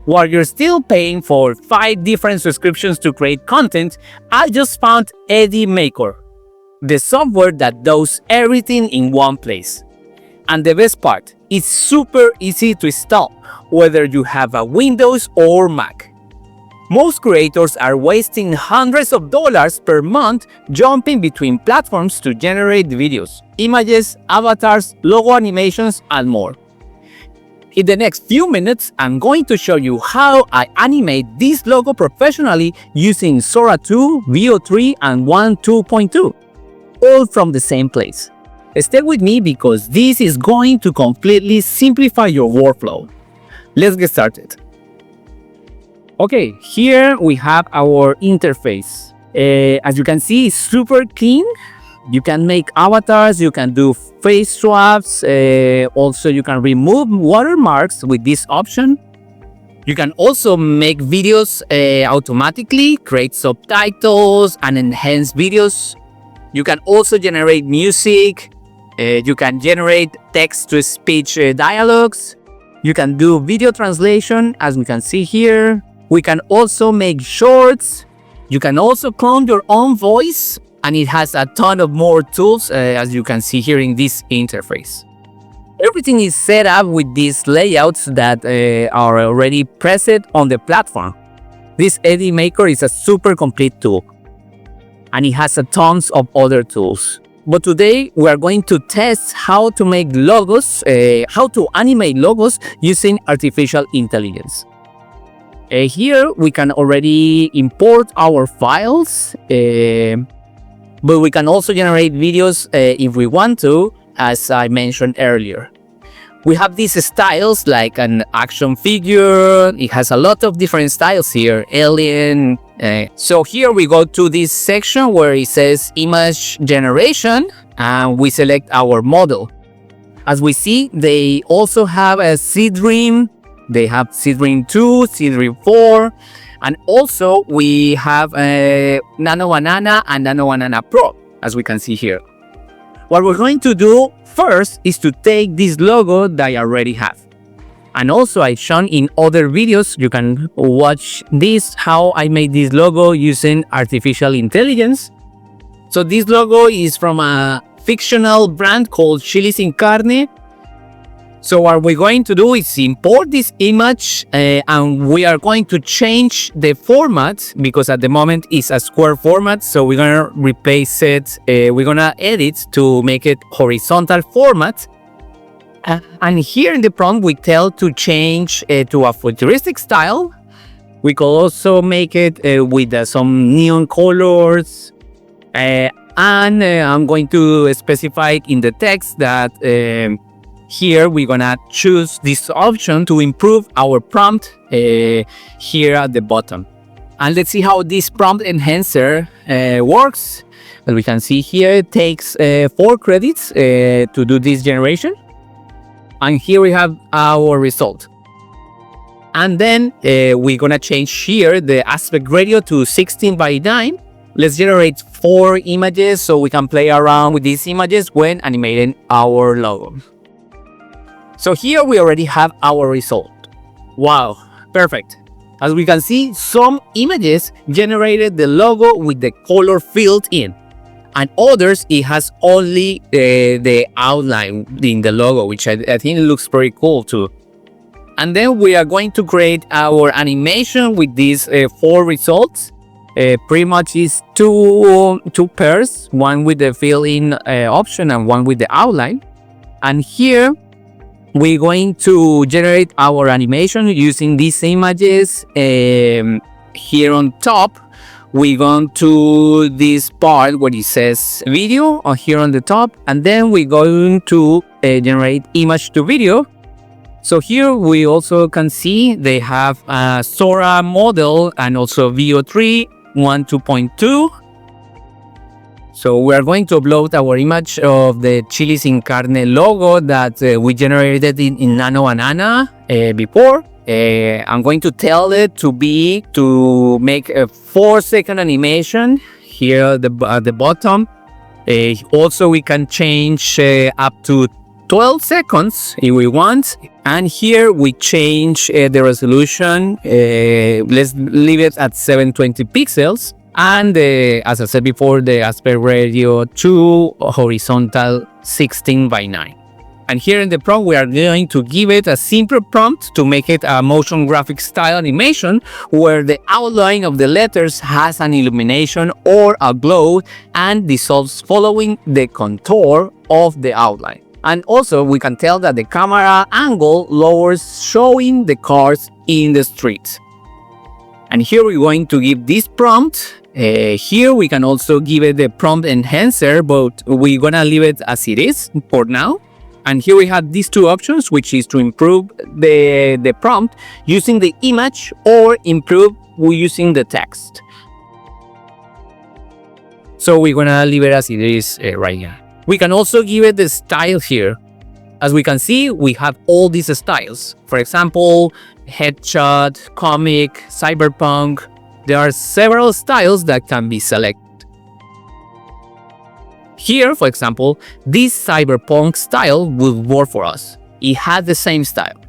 While you're still paying for 5 different subscriptions to create content, I just found Edimakor, the software that does everything in one place. And the best part, it's super easy to install, whether you have a Windows or Mac. Most creators are wasting hundreds of dollars per month jumping between platforms to generate videos, images, avatars, logo animations, and more. In the next few minutes, I'm going to show you how I animate this logo professionally using Sora 2, Veo 3, and 1.2.2, all from the same place. Stay with me because this is going to completely simplify your workflow. Let's get started. Okay, here we have our interface. As you can see, it's super clean. You can make avatars, you can do face swaps, also you can remove watermarks with this option. You can also make videos automatically, create subtitles and enhance videos. You can also generate music, you can generate text-to-speech dialogues. You can do video translation, as we can see here. We can also make shorts. You can also clone your own voice, and it has a ton of more tools, as you can see here in this interface. Everything is set up with these layouts that are already preset on the platform. This Edimakor is a super complete tool, and it has a tons of other tools. But today we are going to test how to make logos, how to animate logos using artificial intelligence. Here we can already import our files, but we can also generate videos if we want to, as I mentioned earlier. We have these styles like an action figure. It has a lot of different styles here, alien. So here we go to this section where it says image generation, and we select our model. As we see, they also have a Seedream. They have Seedream 2, Seedream 4, and also we have Nano Banana and Nano Banana Pro, as we can see here. What we're going to do first is to take this logo that I already have. And also I've shown in other videos, you can watch this, how I made this logo using artificial intelligence. So this logo is from a fictional brand called Chili Sin Carne. So what we're going to do is import this image and we are going to change the format because at the moment it's a square format. So we're going to replace it. We're going to edit to make it horizontal format. And here in the prompt, we tell to change to a futuristic style. We could also make it with some neon colors. And I'm going to specify in the text that here we're gonna choose this option to improve our prompt here at the bottom. And let's see how this prompt enhancer works. As we can see here, it takes 4 credits to do this generation. And here we have our result. And then we're gonna change here the aspect ratio to 16:9. Let's generate 4 images so we can play around with these images when animating our logo. So here we already have our result. Wow, perfect. As we can see, some images generated the logo with the color filled in. And others, it has only the outline in the logo, which I think looks pretty cool too. And then we are going to create our animation with these 4 results. Pretty much is two pairs, one with the fill-in option and one with the outline. And here we're going to generate our animation using these images. Here on top, we're going to this part where it says video here on the top, and then we're going to generate image to video. So here we also can see they have a Sora model and also Veo 3, 1.2.2. So we are going to upload our image of the Chili Sin Carne logo that we generated in Nano Banana before. I'm going to tell it to make a 4-second animation here at the bottom. Also, we can change up to 12 seconds if we want. And here we change the resolution. Let's leave it at 720 pixels. And as I said before, the aspect ratio to horizontal 16:9. And here in the prompt, we are going to give it a simple prompt to make it a motion graphic style animation where the outline of the letters has an illumination or a glow and dissolves following the contour of the outline. And also we can tell that the camera angle lowers showing the cars in the street. And here we're going to give this prompt. Here we can also give it the prompt enhancer, but we're gonna leave it as it is for now. And here we have these two options, which is to improve the prompt using the image or improve using the text. So we're gonna leave it as it is right here. We can also give it the style here. As we can see, we have all these styles. For example, headshot, comic, cyberpunk. There are several styles that can be selected. Here, for example, this cyberpunk style will work for us. It has the same style.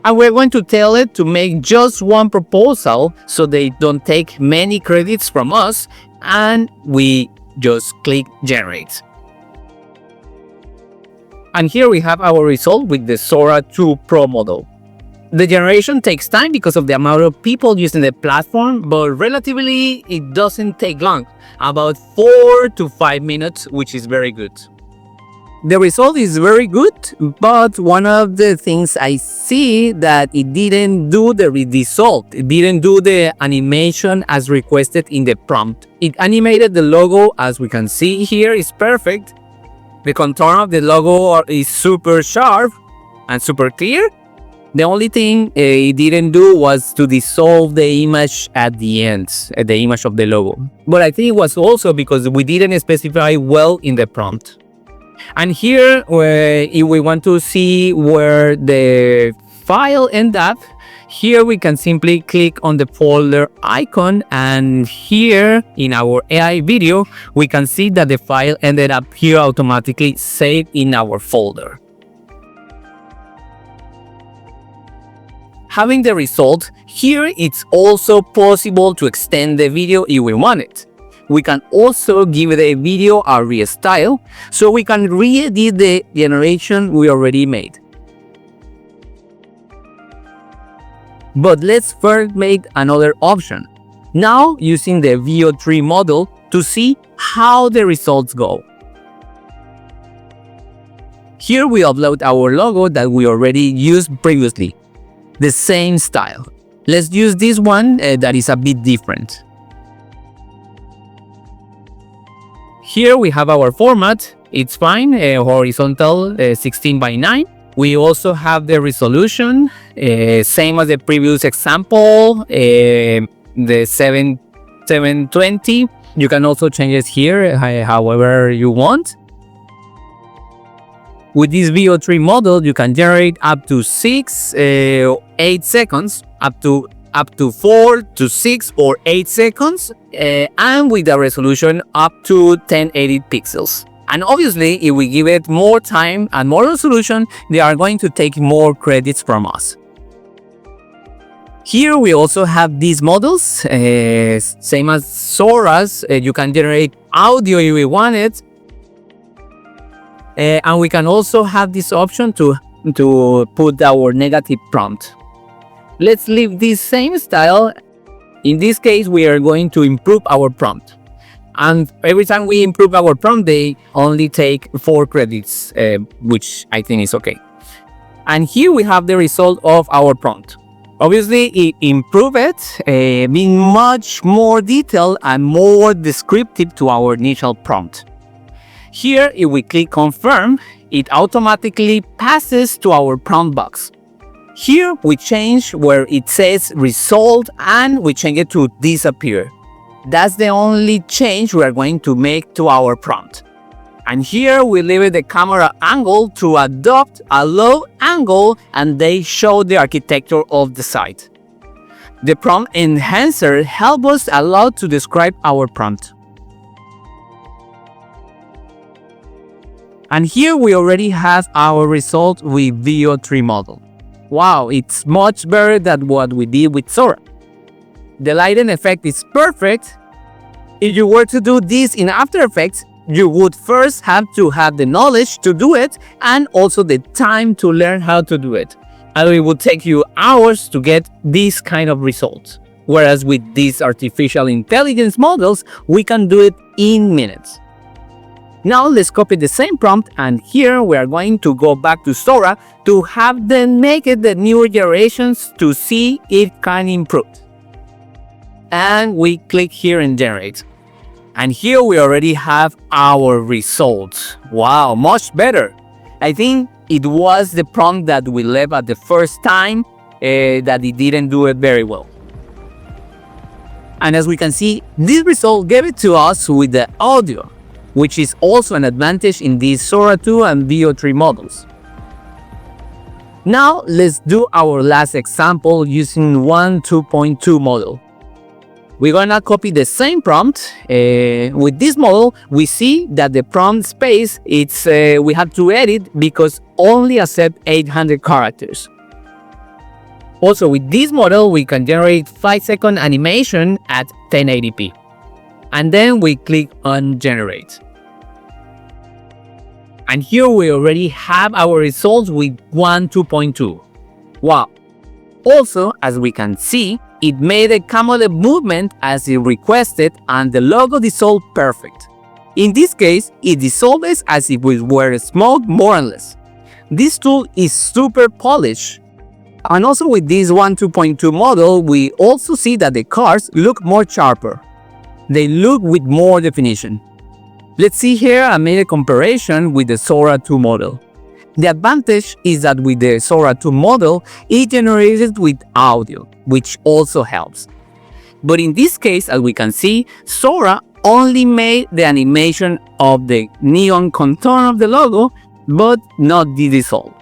And we're going to tell it to make just one proposal so they don't take many credits from us, and we just click generate. And here we have our result with the Sora 2 Pro model. The generation takes time because of the amount of people using the platform, but relatively it doesn't take long, about 4 to 5 minutes, which is very good. The result is very good, but one of the things I see that it didn't do the result. It didn't do the animation as requested in the prompt. It animated the logo, as we can see here, is perfect. The contour of the logo is super sharp and super clear. The only thing it didn't do was to dissolve the image at the end, the image of the logo. But I think it was also because we didn't specify well in the prompt. And here, if we want to see where the file ended up, here we can simply click on the folder icon, and here in our AI video, we can see that the file ended up here automatically saved in our folder. Having the result, here it's also possible to extend the video if we want it. We can also give the video a restyle, so we can re-edit the generation we already made. But let's first make another option, now using the VO3 model to see how the results go. Here we upload our logo that we already used previously. The same style. Let's use this one that is a bit different. Here we have our format. It's fine, horizontal 16:9. We also have the resolution, same as the previous example, the 720. You can also change it here however you want. With this VO3 model, you can generate up to 6, 8 seconds, up to 4 to 6 or 8 seconds, and with a resolution up to 1080 pixels. And obviously, if we give it more time and more resolution, they are going to take more credits from us. Here we also have these models, same as Sora's. You can generate audio if we want it. And we can also have this option to put our negative prompt. Let's leave this same style. In this case, we are going to improve our prompt. And every time we improve our prompt, they only take 4 credits, which I think is okay. And here we have the result of our prompt. Obviously, it improved it, being much more detailed and more descriptive to our initial prompt. Here, if we click confirm, it automatically passes to our prompt box. Here, we change where it says result and we change it to disappear. That's the only change we are going to make to our prompt. And here, we leave the camera angle to adopt a low angle, and they show the architecture of the site. The prompt enhancer helps us a lot to describe our prompt. And here we already have our result with Veo 3 model. Wow, it's much better than what we did with Sora. The lighting effect is perfect. If you were to do this in After Effects, you would first have to have the knowledge to do it and also the time to learn how to do it. And it would take you hours to get these kind of results. Whereas with these artificial intelligence models, we can do it in minutes. Now let's copy the same prompt, and here we are going to go back to Sora to have them make it the newer generations to see if it can improve. And we click here and generate. And here we already have our results. Wow, much better. I think it was the prompt that we left at the first time that it didn't do it very well. And as we can see, this result gave it to us with the audio, which is also an advantage in these Sora 2 and Veo 3 models. Now let's do our last example using 1.2.2 model. We're gonna copy the same prompt. With this model, we see that the prompt space, we have to edit because only accept 800 characters. Also, with this model, we can generate 5-second animation at 1080p. And then we click on generate. And here we already have our results with 1.2.2. Wow. Also, as we can see, it made a camera movement as it requested and the logo dissolved perfect. In this case, it dissolves as if it were smoke more or less. This tool is super polished. And also with this 1.2.2 model, we also see that the cars look more sharper. They look with more definition. Let's see here, I made a comparison with the Sora 2 model. The advantage is that with the Sora 2 model, it generated with audio, which also helps. But in this case, as we can see, Sora only made the animation of the neon contour of the logo, but not the dissolve.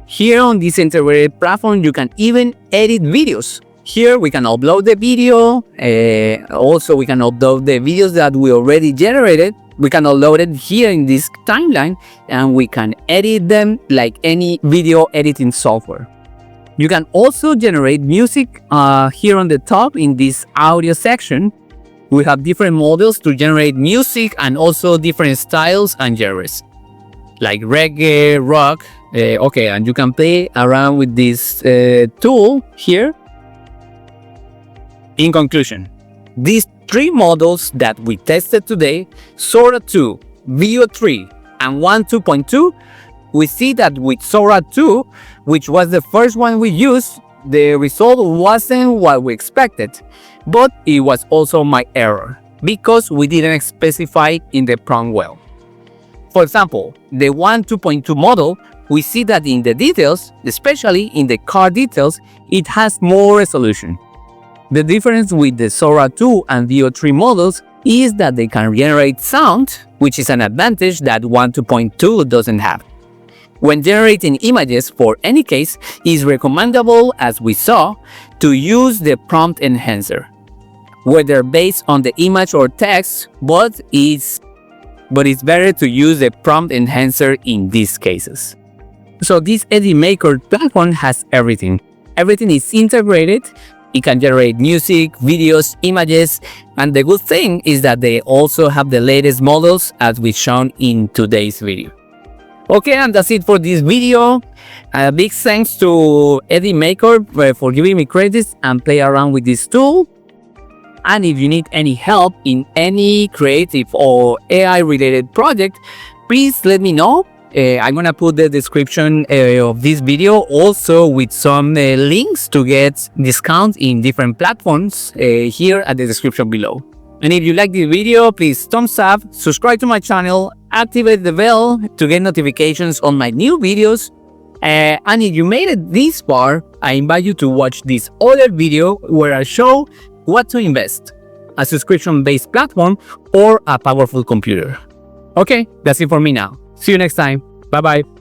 Here on this integrated platform, you can even edit videos. Here we can upload the video. Also, we can upload the videos that we already generated. We can upload it here in this timeline and we can edit them like any video editing software. You can also generate music here on the top in this audio section. We have different models to generate music and also different styles and genres like reggae, rock. Okay, and you can play around with this tool here. In conclusion, these three models that we tested today, Sora 2, Veo 3, and 1.2.2, we see that with Sora 2, which was the first one we used, the result wasn't what we expected, but it was also my error, because we didn't specify in the prompt well. For example, the 1.2.2 model, we see that in the details, especially in the car details, it has more resolution. The difference with the Sora 2 and Veo 3 models is that they can generate sound, which is an advantage that 1.2.2 doesn't have. When generating images for any case, it is recommendable, as we saw, to use the prompt enhancer, whether based on the image or text, but it's better to use the prompt enhancer in these cases. So this Edimakor platform has everything. Everything is integrated. It can generate music, videos, images, and the good thing is that they also have the latest models as we've shown in today's video. Okay, and that's it for this video. A big thanks to Edimakor for giving me credits and play around with this tool. And if you need any help in any creative or AI related project, please let me know. I'm gonna put the description of this video also with some links to get discounts in different platforms here at the description below. And if you like this video, please thumbs up, subscribe to my channel, activate the bell to get notifications on my new videos. And if you made it this far, I invite you to watch this other video where I show what to invest: a subscription-based platform or a powerful computer. Okay, that's it for me now. See you next time. Bye-bye.